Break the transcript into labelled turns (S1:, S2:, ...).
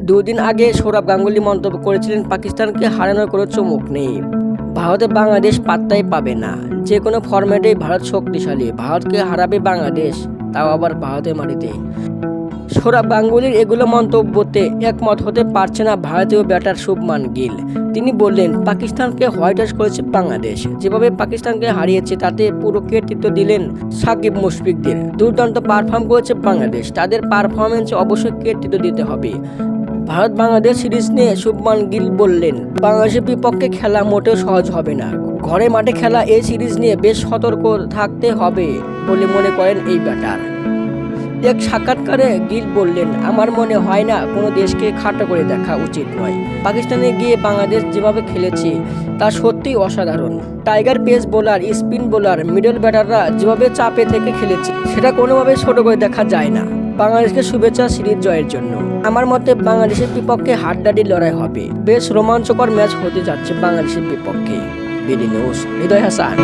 S1: দুদিন আগে সৌরভ গাঙ্গুলী মন্তব্য করেছিলেন, পাকিস্তানকে হারানোর কোনো চমক নেই, ভারতে বাংলাদেশ পাত্তাই পাবে না, যে কোনো ফরম্যাটেই ভারত শক্তিশালী, ভারতকে হারাবে বাংলাদেশ, তাও আবার ভারতের মাটিতে। সৌরভ গাঙ্গুলীর এগুলো মন্তব্যতে একমত হতে পারছে না ভারতীয় ব্যাটার শুভমান গিল। তিনি বললেন, পাকিস্তানকে হোয়াইট ওয়াশ করেছে বাংলাদেশ, যেভাবে পাকিস্তানকে হারিয়েছে তাতে পুরো কৃতিত্ব দিলেন সাকিব মুশফিকদের। দুর্দান্ত পারফর্ম করেছে বাংলাদেশ, তাদের পারফরমেন্সে অবশ্যই কৃতিত্ব দিতে হবে। ভারত বাংলাদেশ সিরিজ নিয়ে শুভমান গিল বললেন, বাংলাদেশের বিপক্ষে খেলা মোটেও সহজ হবে না, ঘরে মাঠে খেলা এই সিরিজ নিয়ে বেশ সতর্ক থাকতে হবে বলে মনে করেন এই ব্যাটার। এক সাক্ষাৎকারে গিল বললেন, আমার মনে হয় না কোনো দেশকে খাটো করে দেখা উচিত নয়, পাকিস্তানে গিয়ে বাংলাদেশ যেভাবে খেলেছে তা সত্যিই অসাধারণ। Tiger pace bowler, spin bowler, middle ব্যাটাররা যেভাবে চাপে থেকে খেলেছে সেটা কোনোভাবে ছোট করে দেখা যায় না। বাংলাদেশকে শুভেচ্ছা সিরিজ জয়ের জন্য। আমার মতে বাংলাদেশের বিপক্ষে হাড্ডাহাড্ডি লড়াই হবে, বেশ রোমাঞ্চকর ম্যাচ হতে যাচ্ছে বাংলাদেশের বিপক্ষে। বিডি নিউজ, হৃদয় হাসান।